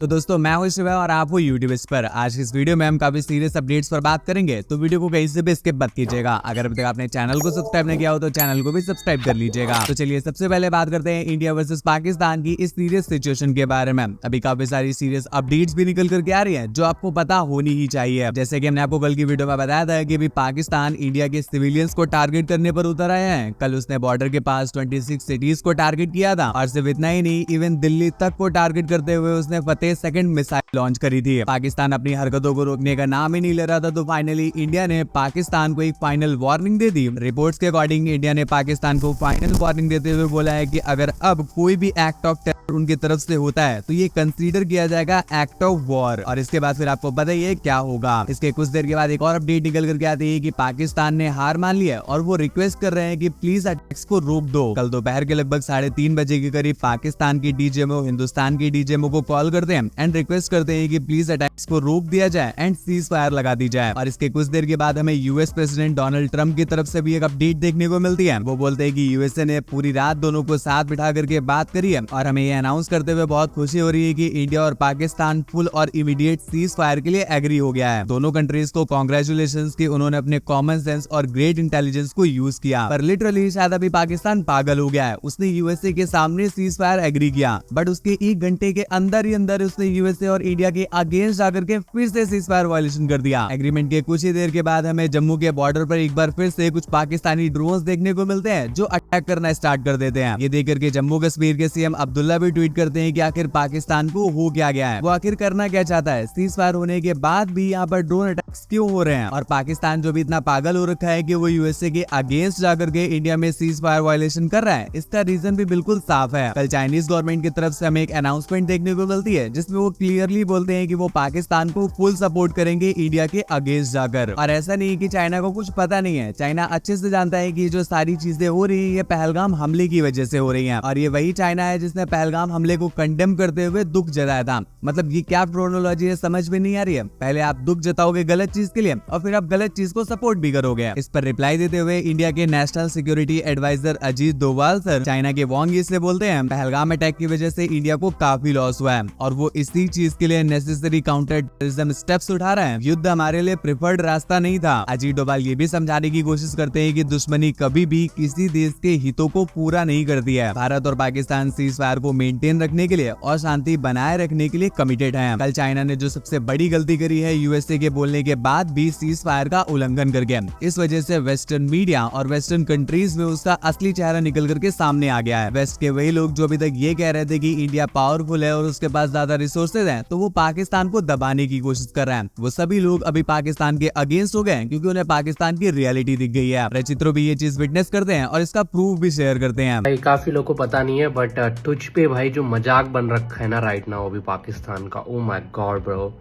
तो दोस्तों मैं हूं शिवा और आप हो यूट्यूब पर। आज की इस वीडियो में हम काफी सीरियस अपडेट्स पर बात करेंगे, तो वीडियो को कहीं से भी स्किप मत कीजिएगा। अगर अभी तक आपने चैनल को सब्सक्राइब नहीं किया हो तो चैनल को भी सब्सक्राइब कर लीजिएगा। तो चलिए सबसे पहले बात करते हैं इंडिया वर्सेस पाकिस्तान की इस सीरियस सिचुएशन के बारे में। अभी काफी सारी सीरियस अपडेट्स भी निकल करके आ रही है जो आपको पता होनी ही चाहिए। जैसे कि हमने आपको कल की वीडियो में बताया था कि अभी पाकिस्तान इंडिया के सिविलियंस को टारगेट करने पर उतर आए हैं। कल उसने बॉर्डर के पास 26 सिटीज को टारगेट किया था और सिर्फ इतना ही नहीं, इवन दिल्ली तक को टारगेट करते हुए उसने फतेह सेकंड मिसाइल लॉन्च करी थी। पाकिस्तान अपनी हरकतों को रोकने का नाम ही नहीं ले रहा था, तो फाइनली इंडिया ने पाकिस्तान को एक फाइनल वार्निंग दे दी। रिपोर्ट्स के अकॉर्डिंग इंडिया ने पाकिस्तान को फाइनल वार्निंग देते हुए बोला है कि अगर अब कोई भी एक्ट ऑफ टेरर उनकी तरफ से होता है तो ये कंसीडर किया जाएगा एक्ट ऑफ वॉर। और इसके बाद फिर आपको पता ही है क्या होगा। इसके कुछ देर के बाद एक और अपडेट निकल करके आती है कि पाकिस्तान ने हार मान लिया और वो रिक्वेस्ट कर रहे हैं कि प्लीज अटैक्स को रोक दो। कल दोपहर के लगभग 3:30 बजे के करीब पाकिस्तान की डीजीएमओ हिंदुस्तान की डीजीएमओ को कॉल करते हैं एंड रिक्वेस्ट करते हैं कि प्लीज अटैक्स को रोक दिया जाए एंड सीज फायर लगा दी जाए। और इसके कुछ देर के बाद हमें यूएस प्रेसिडेंट डोनाल्ड ट्रंप की तरफ से भी एक अपडेट देखने को मिलती है। वो बोलते हैं कि यूएसए ने पूरी रात दोनों को साथ बिठा करके बात करी है और हमें ये अनाउंस करते हुए बहुत खुशी हो रही है कि इंडिया और पाकिस्तान फुल और इमीडिएट सीज फायर के लिए एग्री हो गया है। दोनों कंट्रीज को कांग्रेचुलेशंस कि उन्होंने अपने कॉमन सेंस और ग्रेट इंटेलिजेंस को यूज किया। पर लिटरली शायद अभी पाकिस्तान पागल हो गया है। उसने यूएसए के सामने सीज फायर एग्री किया, बट उसके 1 घंटे के अंदर ही अंदर उसने यूएसए और इंडिया के अगेंस्ट जाकर के फिर से सीज फायर वायलेशन कर दिया। एग्रीमेंट के कुछ ही देर के बाद हमें जम्मू के बॉर्डर पर एक बार फिर से कुछ पाकिस्तानी ड्रोन्स देखने को मिलते हैं जो अटैक करना स्टार्ट कर देते हैं। ये देख करके जम्मू कश्मीर के सीएम अब्दुल्ला भी ट्वीट करते हैं कि आखिर पाकिस्तान को हो क्या गया है, वो आखिर करना क्या चाहता है। सीज फायर होने के बाद भी यहाँ पर ड्रोन अटैक्स क्यों हो रहे हैं। और पाकिस्तान जो भी इतना पागल हो रखा है कि वो यूएसए के अगेंस्ट जाकर के इंडिया में सीज फायर वायलेशन कर रहा है, इसका रीजन भी बिल्कुल साफ है। कल चाइनीज गवर्नमेंट की तरफ से हमें एक अनाउंसमेंट देखने को मिलती है जिसमें वो क्लियरली बोलते हैं कि वो पाकिस्तान को फुल सपोर्ट करेंगे इंडिया के अगेंस्ट जाकर। और ऐसा नहीं कि चाइना को कुछ पता नहीं है, चाइना अच्छे से जानता है कि जो सारी चीजें हो रही है ये पहलगाम हमले की वजह से हो रही हैं। और ये वही चाइना है जिसने पहलगाम हमले को कंडेम करते हुए दुख जताया था। मतलब ये क्या क्रोनोलॉजी है समझ में नहीं आ रही है। पहले आप दुख जताओगे गलत चीज के लिए और फिर आप गलत चीज को सपोर्ट भी करोगे। इस पर रिप्लाई देते हुए इंडिया के national security adviser Ajit Doval sir China के वांग यी से बोलते हैं पहलगाम अटैक की वजह से इंडिया को काफी लॉस हुआ है और वो इसी चीज के लिए नेसेसरी काउंटर टेररिज्म स्टेप्स उठा रहे हैं। युद्ध हमारे लिए प्रेफर्ड रास्ता नहीं था। अजीत डोभाल ये भी समझाने की कोशिश करते हैं कि दुश्मनी कभी भी किसी देश के हितों को पूरा नहीं करती है। भारत और पाकिस्तान सीज फायर को मेंटेन रखने के लिए और शांति बनाए रखने के लिए कमिटेड है। कल चाइना ने जो सबसे बड़ी गलती करी है यूएसए के बोलने के बाद भी सीज फायर का उल्लंघन करके, इस वजह से वेस्टर्न मीडिया और वेस्टर्न कंट्रीज में उसका असली चेहरा निकल करके सामने आ गया है। वेस्ट के वही लोग जो अभी तक ये कह रहे थे कि इंडिया पावरफुल है और उसके पास ज्यादा रिसोर्सेज हैं, तो वो पाकिस्तान को दबाने की कोशिश कर रहे हैं, वो सभी लोग अभी पाकिस्तान के अगेंस्ट हो गए क्योंकि उन्हें पाकिस्तान की रियलिटी दिख गई है। रचित्रों भी ये चीज विटनेस करते हैं और इसका प्रूफ भी शेयर करते हैं। भाई काफी लोग को पता नहीं है बट तुझ पे भाई जो मजाक बन रखा है ना राइट नाउ अभी पाकिस्तान का, ओ माय गॉड ब्रो।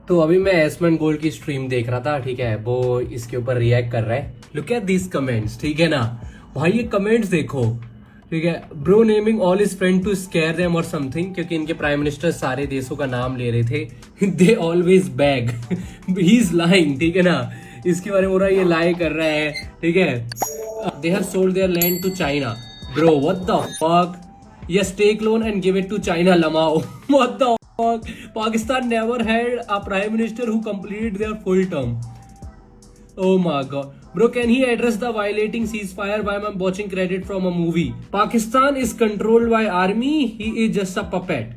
तो अभी मैं एसमन गोल्ड की स्ट्रीम देख रहा था, ठीक है, वो इसके ऊपर रिएक्ट कर रहा है। लुक एट दिस कमेंट्स, ठीक है ना भाई, ये कमेंट्स देखो, ठीक है। Bro naming all his friend to scare them और समथिंग, क्योंकि इनके प्राइम मिनिस्टर सारे देशों का नाम ले रहे थे। They always bag, he is lying, ठीक है ना। इसके बारे में हो रहा है ये लाई कर रहा है, ठीक है। They have sold their land to China, bro what the fuck. Yes take loan and give it to China, lmao, what the fuck. Pakistan never had a prime minister who completed their full term. Oh my god. Bro, can he address the violating ceasefire while I'm watching credit from a movie? Pakistan is controlled by army. He is just a puppet.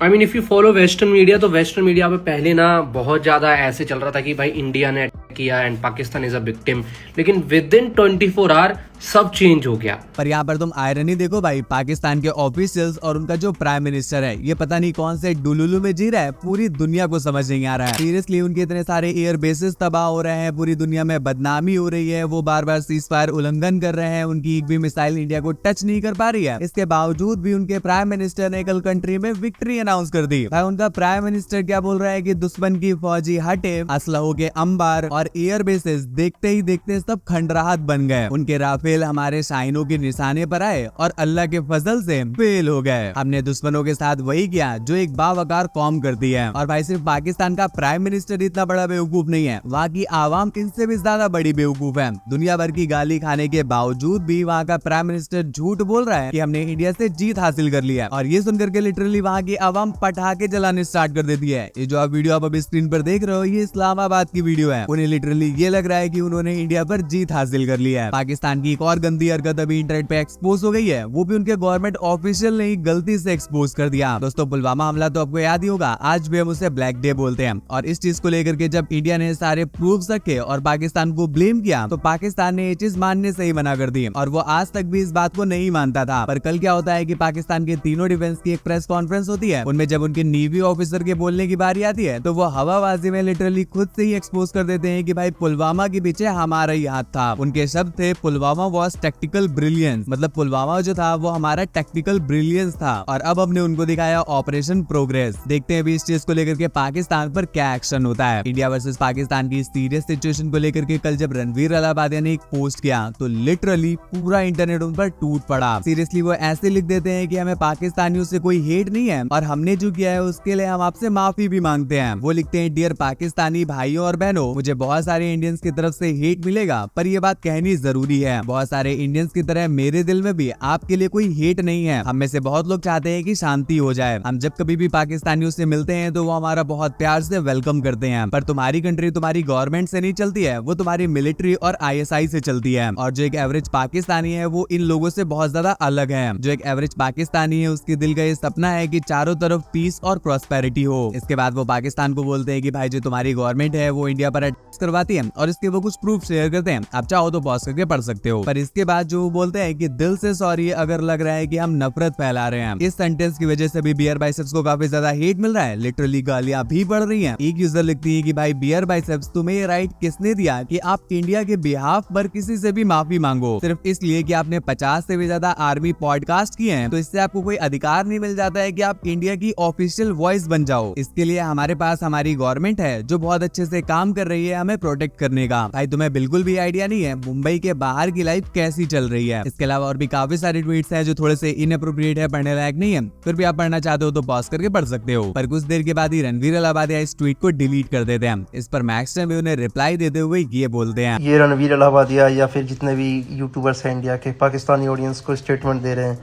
I mean, if you follow Western media, तो Western media पे पहले ना बहुत ज्यादा ऐसे चल रहा था कि भाई इंडिया ने अटैक किया and Pakistan is a victim, लेकिन विद इन 24 आवर सब चेंज हो गया। पर यहाँ पर तुम आयरनी देखो भाई, पाकिस्तान के ऑफिशियल्स और उनका जो प्राइम मिनिस्टर है ये पता नहीं कौन से डुलुलु में जी रहा है, पूरी दुनिया को समझ नहीं आ रहा है। सीरियसली उनके इतने सारे एयर बेसेस तबाह हो रहे हैं, पूरी दुनिया में बदनामी हो रही है, वो बार बार सीज फायर उल्लंघन कर रहे हैं, उनकी एक भी मिसाइल इंडिया को टच नहीं कर पा रही है। इसके बावजूद भी उनके प्राइम मिनिस्टर ने कल कंट्री में विक्ट्री अनाउंस कर दी। भाई उनका प्राइम मिनिस्टर क्या बोल रहा है कि दुश्मन की फौजी हटे, असलहों के अंबार और और एयर बेसेस देखते ही देखते सब खंडराहत बन गए। उनके राफेल हमारे शाइनों के निशाने पर आए और अल्लाह के फजल से फेल हो गए। हमने दुश्मनों के साथ वही किया जो एक बावकार कौम करती है। और भाई सिर्फ पाकिस्तान का प्राइम मिनिस्टर इतना बड़ा बेवकूफ नहीं है, वहाँ की आवाम इनसे भी ज्यादा बड़ी बेवकूफ है। दुनिया भर की गाली खाने के बावजूद भी वहाँ का प्राइम मिनिस्टर झूठ बोल रहा है कि हमने इंडिया से जीत हासिल कर लिया है। और ये सुनकर के लिटरली वहाँ की आवाम पटाखे जलाने स्टार्ट कर देती है। ये जो आप वीडियो आप अभी स्क्रीन पर देख रहे हो, ये इस्लामाबाद की वीडियो है। उन्हें लिटरली ये लग रहा है कि उन्होंने इंडिया पर जीत हासिल कर लिया है। पाकिस्तान की एक और गंदी हरकत अभी इंटरनेट पे एक्सपोज हो गई है, वो भी उनके गवर्नमेंट ऑफिशियल ने गलती से एक्सपोज कर दिया। दोस्तों पुलवामा हमला तो आपको याद ही होगा, आज भी हम उसे ब्लैक डे बोलते हैं। और इस चीज को लेकर के जब इंडिया ने सारे प्रूफ रखे और पाकिस्तान को ब्लेम किया, तो पाकिस्तान ने ये चीज मानने से ही मना कर दी और वो आज तक भी इस बात को नहीं मानता था। पर कल क्या होता है कि पाकिस्तान के तीनों डिफेंस की एक प्रेस कॉन्फ्रेंस होती है। उनमें जब उनके नेवी ऑफिसर के बोलने की बारी आती है, तो वो हवाबाजी में लिटरली खुद से ही एक्सपोज कर देते हैं कि भाई पुलवामा के पीछे हमारा ही हाथ था। उनके शब्द थे पुलवामा वॉज टेक्टिकल ब्रिलियंस, मतलब पुलवामा जो था वो हमारा टेक्टिकल ब्रिलियंस था। और अब हमने उनको दिखाया ऑपरेशन प्रोग्रेस। देखते हैं अभी इस चीज को लेकर के पाकिस्तान पर क्या एक्शन होता है। इंडिया वर्सेस पाकिस्तान की सीरियस सिचुएशन को लेकर के कल जब रणवीर अलाहाबादिया ने एक पोस्ट किया, तो लिटरली पूरा इंटरनेट उन पर टूट पड़ा। सीरियसली वो ऐसे लिख देते हैं कि हमें पाकिस्तानियों से कोई हेट नहीं है और हमने जो किया है उसके लिए हम आपसे माफी भी मांगते हैं। वो लिखते हैं, डियर पाकिस्तानी भाइयों और बहनों, मुझे बहुत सारे इंडियंस की तरफ से हेट मिलेगा, पर ये बात कहनी जरूरी है। बहुत सारे इंडियंस की तरह मेरे दिल में भी आपके लिए कोई हेट नहीं है। हम में से बहुत लोग चाहते हैं कि शांति हो जाए। हम जब कभी भी पाकिस्तानियों से मिलते हैं तो वो हमारा बहुत प्यार से वेलकम करते हैं। पर तुम्हारी कंट्री तुम्हारी गवर्नमेंट से नहीं चलती है, वो तुम्हारी मिलिट्री और ISI से चलती है। और जो एक एवरेज पाकिस्तानी है वो इन लोगों से बहुत ज्यादा अलग है। जो एक एवरेज पाकिस्तानी है उसके दिल का ये सपना है कि चारों तरफ पीस और प्रॉस्पेरिटी हो। इसके बाद वो पाकिस्तान को बोलते हैं कि भाई जो तुम्हारी गवर्नमेंट है वो इंडिया पर अटैक करवाती है, और इसके वो कुछ प्रूफ शेयर करते हैं। आप चाहो तो पॉज करके पढ़ सकते हो। पर इसके बाद जो वो बोलते हैं कि दिल से सॉरी अगर लग रहा है कि हम नफरत फैला रहे हैं। इस सेंटेंस की वजह से भी बियर बाइसेप्स को काफी ज्यादा हेट मिल रहा है। लिटरली गालियां भी बढ़ रही हैं। एक यूजर लिखती है कि भाई बियर बाइसेप्स, तुम्हें ये राइट किसने दिया कि आप इंडिया के बिहाफ पर किसी से भी माफी मांगो, सिर्फ इसलिए कि आपने 50 से भी ज्यादा आर्मी पॉडकास्ट किए हैं? तो इससे आपको कोई अधिकार नहीं मिल जाता है कि आप इंडिया की ऑफिशियल वॉइस बन जाओ। इसके लिए हमारे पास हमारी गवर्नमेंट है जो बहुत अच्छे से काम कर रही है हमें प्रोटेक्ट करने का। भाई तुम्हें बिल्कुल भी आइडिया नहीं है मुंबई के बाहर की लाइफ कैसी चल रही है। इसके अलावा और भी काफी सारे ट्वीट्स हैं जो थोड़े से इनअप्रोप्रिएट है, पढ़ने लायक नहीं है। फिर भी आप पढ़ना चाहते हो तो पॉज करके पढ़ सकते हो। पर कुछ देर के बाद ही रणवीर अलाहाबादिया इस ट्वीट को डिलीट कर देते हैं। इस पर मैक्स ने भी उन्हें रिप्लाई देते हुए ये बोलते हैं, ये रणवीर अलाहाबादिया या फिर जितने भी यूट्यूबर्स हैं इंडिया के, पाकिस्तानी ऑडियंस को स्टेटमेंट दे रहे हैं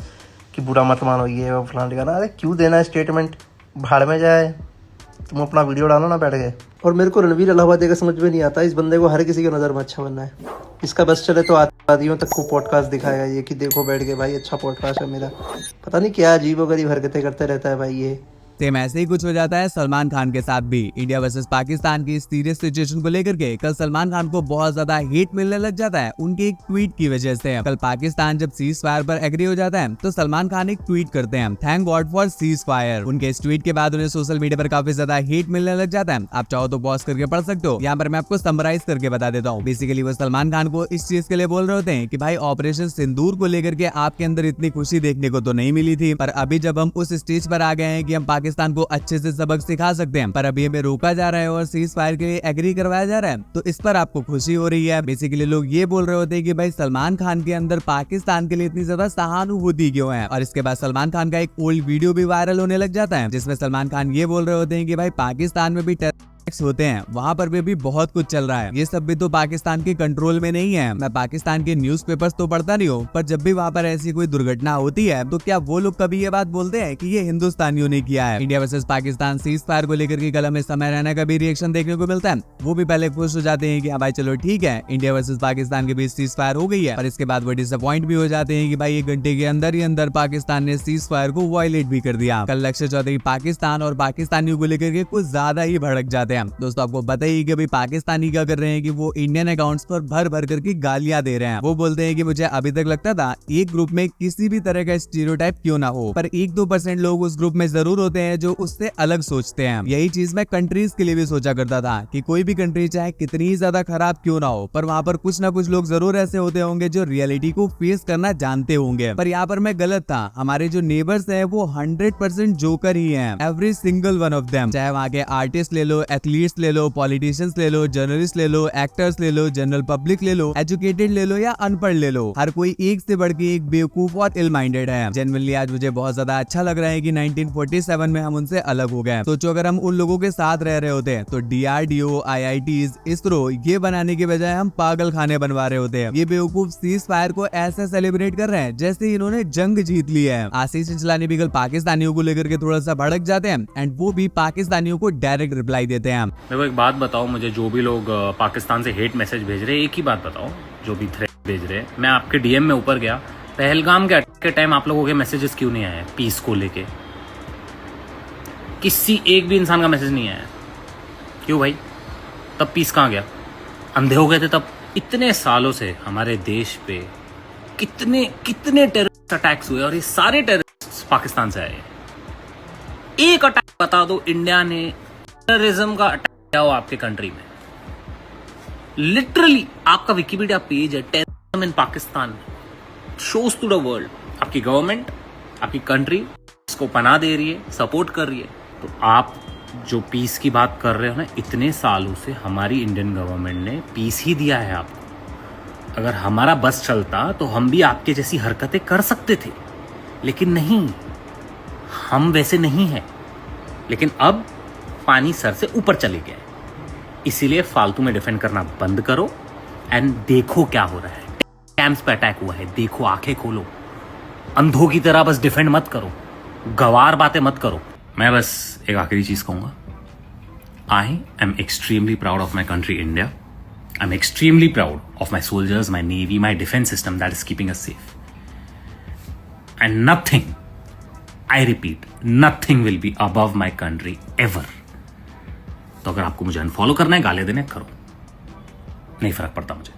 कि बुरा मत मानो ये वो फलाना ठिकाना। अरे क्यों देना है स्टेटमेंट, भाड़ में जाए, तुम अपना वीडियो डालो ना बैठ के। और मेरे को रणवीर अलाहाबादिया का समझ में नहीं आता, इस बंदे को हर किसी की नज़र में अच्छा बनना है। इसका बस चले तो आतंकवादियों तक को पॉडकास्ट दिखाएगा ये कि देखो बैठ के भाई अच्छा पॉडकास्ट है मेरा। पता नहीं क्या अजीबोगरीब हरकतें करते रहता है भाई ये। सेम ऐसे ही कुछ हो जाता है सलमान खान के साथ भी। इंडिया वर्सेस पाकिस्तान की सीरियस सिचुएशन को लेकर के कल सलमान खान को बहुत ज्यादा हेट मिलने लग जाता है उनके एक ट्वीट की वजह से। कल पाकिस्तान जब सीज फायर पर एग्री हो जाता है तो सलमान खान एक ट्वीट करते हैं, thank God for cease fire. उनके इस ट्वीट के बाद उन्हें सोशल मीडिया पर काफी ज्यादा हेट मिलने लग जाता है। आप चाहो तो पॉज करके पढ़ सकते हो। यहाँ पर मैं आपको समराइज करके बता देता हूँ। बेसिकली वो सलमान खान को इस चीज के लिए बोल रहे होते हैं कि भाई ऑपरेशन सिंदूर को लेकर के आपके अंदर इतनी खुशी देखने को तो नहीं मिली थी, पर अभी जब हम उस स्टेज पर आ गए हैं कि हम पाकिस्तान को अच्छे से सबक सिखा सकते हैं, पर अभी हमें रोका जा रहा है और सीज फायर के लिए एग्री करवाया जा रहा है, तो इस पर आपको खुशी हो रही है। बेसिकली लोग ये बोल रहे होते हैं कि भाई सलमान खान के अंदर पाकिस्तान के लिए इतनी ज्यादा सहानुभूति क्यों है। और इसके बाद सलमान खान का एक ओल्ड वीडियो भी वायरल होने लग जाता है जिसमें सलमान खान ये बोल रहे होते हैं कि भाई पाकिस्तान में भी होते हैं, वहाँ पर भी बहुत कुछ चल रहा है, ये सब भी तो पाकिस्तान के कंट्रोल में नहीं है। मैं पाकिस्तान के न्यूज़पेपर्स तो पढ़ता नहीं हूँ, पर जब भी वहाँ पर ऐसी कोई दुर्घटना होती है तो क्या वो लोग कभी ये बात बोलते हैं कि ये हिंदुस्तानियों ने किया है। India versus Pakistan cease fire को लेकर के कल हमें समय रहना का भी रिएक्शन देखने को मिलता है। वो भी पहले खुश हो जाते हैं कि हाँ भाई चलो ठीक है, इंडिया वर्सेस पाकिस्तान के बीच सीज फायर हो गई है, और इसके बाद वो डिसअपॉइंट भी हो जाते हैं कि भाई 1 घंटे के अंदर ही अंदर पाकिस्तान ने सीज फायर को वायलेट भी कर दिया। कल लक्ष्य चौधरी पाकिस्तान और पाकिस्तानियों को लेकर के कुछ ज्यादा ही भड़क जाते हैं। दोस्तों आपको बताइए कि अभी पाकिस्तानी क्या कर रहे हैं कि वो इंडियन अकाउंट्स पर भर भर करके गालियां दे रहे हैं। वो बोलते हैं कि मुझे अभी तक लगता था एक ग्रुप में किसी भी तरह का स्टीरियोटाइप क्यों ना हो, पर 1-2% लोग उस ग्रुप में जरूर होते हैं जो उससे अलग सोचते हैं। यही चीज मैं कंट्रीज के लिए भी सोचा करता था कि कोई भी कंट्री चाहे कितनी ही ज्यादा खराब क्यों ना हो, पर वहाँ पर कुछ ना कुछ लोग जरूर ऐसे होते होंगे जो रियलिटी को फेस करना जानते होंगे। पर यहाँ पर मैं गलत था। हमारे जो नेबर्स है वो 100% जोकर ही है, every single one of them. चाहे वहाँ के आर्टिस्ट ले लो, एथलीट्स ले लो, पॉलिटिशियंस ले लो, जर्नलिस्ट ले लो, एक्टर्स ले लो, जनरल पब्लिक ले लो, एजुकेटेड ले लो या अनपढ़ ले लो, हर कोई एक से बढ़ के एक बेवकूफ और इल माइंडेड है। जेन्युइनली आज मुझे बहुत ज्यादा अच्छा लग रहा है कि 1947 में हम उनसे अलग हो गए। सोचो अगर हम उन लोगों के साथ रह रहे होते तो DRDO, IITs, इसरो ये बनाने के बजाय हम पागल खाने बनवा रहे होते हैं। ये बेवकूफ सीज फायर को ऐसा सेलिब्रेट कर रहे हैं जैसे इन्होंने जंग जीत ली है। आशीष चंचलानी भी कल पाकिस्तानियों को लेकर के थोड़ा सा भड़क जाते हैं एंड वो भी पाकिस्तानियों को डायरेक्ट रिप्लाई देते हैं। मेरे को एक बात बताओ, मुझे जो भी लोग पाकिस्तान से हेट मैसेज भेज रहे हैं, एक ही बात बताओ, जो भी थ्रेड भेज रहे हैं, मैं आपके DM में ऊपर गया, पहलगाम के अटैक के टाइम आप लोगों के मैसेजेस क्यों नहीं आए पीस को लेके? किसी एक भी इंसान का मैसेज नहीं आया, क्यों भाई? तब पीस कहाँ गया? अंधे हो गए थे तब? इतने सालों से हमारे देश पे कितने कितने टेररिस्ट अटैक्स हुए और ये सारे टेररिस्ट पाकिस्तान से आए। एक अटैक बता दो इंडिया ने टेररिज्म का अटैक किया हो आपके कंट्री में। लिटरली आपका विकिपीडिया पेज है terrorism in Pakistan, shows to the world. आपकी गवर्नमेंट, आपकी कंट्री इसको पनाह दे रही है, सपोर्ट कर रही है। तो आप जो पीस की बात कर रहे हो ना, इतने सालों से हमारी इंडियन गवर्नमेंट ने पीस ही दिया है आपको। अगर हमारा बस चलता तो हम भी आपके जैसी हरकतें कर सकते थे, लेकिन नहीं, हम वैसे नहीं हैं। लेकिन अब पानी सर से ऊपर चले गया है, इसीलिए फालतू में डिफेंड करना बंद करो एंड देखो क्या हो रहा है। कैंप्स पे अटैक हुआ है, देखो, आंखें खोलो। अंधों की तरह बस डिफेंड मत करो, गवार बातें मत करो। मैं बस एक आखिरी चीज कहूंगा, I am extremely proud of my country India. I am extremely proud of my soldiers, my navy, my defence system that is keeping us safe. And nothing, I repeat, nothing will be above my country ever. तो अगर आपको मुझे unfollow करना है, गाली देने करो, नहीं फर्क पड़ता मुझे।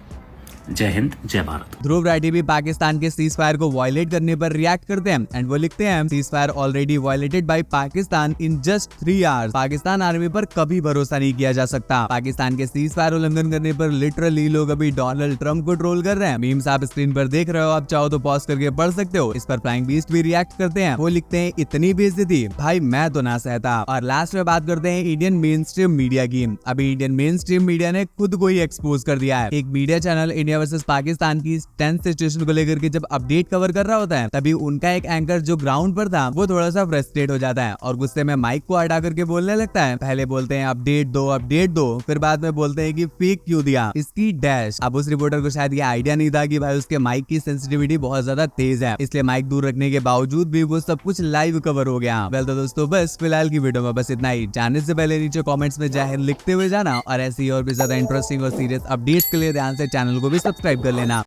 जय हिंद, जय भारत। ध्रुव राठी भी पाकिस्तान के सीज फायर को वायलेट करने पर रिएक्ट करते हैं एंड वो लिखते हैं, ceasefire already violated by Pakistan in just 3 hours. Pakistan army पर कभी भरोसा नहीं किया जा सकता। पाकिस्तान के सीज फायर उल्लंघन करने पर लिटरली लोग अभी डोनाल्ड ट्रंप को ट्रोल कर रहे हैं। मीम्स आप स्क्रीन पर देख रहे हो, आप चाहो तो पॉज करके पढ़ सकते हो। इस पर फ्लाइंग बीस्ट भी रिएक्ट करते हैं। वो लिखते हैं, इतनी बेइज्जती भाई मैं तो ना सहता। और लास्ट में बात करते हैं इंडियन मेन स्ट्रीम मीडिया की। अभी इंडियन मेन स्ट्रीम मीडिया ने खुद को ही एक्सपोज कर दिया है। एक media channel India versus Pakistan की टेंस सिचुएशन को लेकर के जब अपडेट कवर कर रहा होता है, तभी उनका एक एंकर जो ग्राउंड पर था वो थोड़ा सा फ्रस्ट्रेट हो जाता है और गुस्से में माइक को हटा करके बोलने लगता है। पहले बोलते हैं अपडेट दो, फिर बाद में बोलते हैं कि फेक क्यों दिया, इसकी डैश। अब उस रिपोर्टर को शायद ये आइडिया नहीं था कि भाई उसके माइक की सेंसिटिविटी बहुत ज्यादा तेज है, इसलिए माइक दूर रखने के बावजूद भी वो सब कुछ लाइव कवर हो गया। वेल तो दोस्तों बस फिलहाल की वीडियो में बस इतना ही। जाने से पहले नीचे कमेंट्स में जय हिंद लिखते हुए जाना और ऐसी और भी ज्यादा इंटरेस्टिंग और सीरियस अपडेट्स के लिए ध्यान से चैनल को भी सब्सक्राइब कर लेना।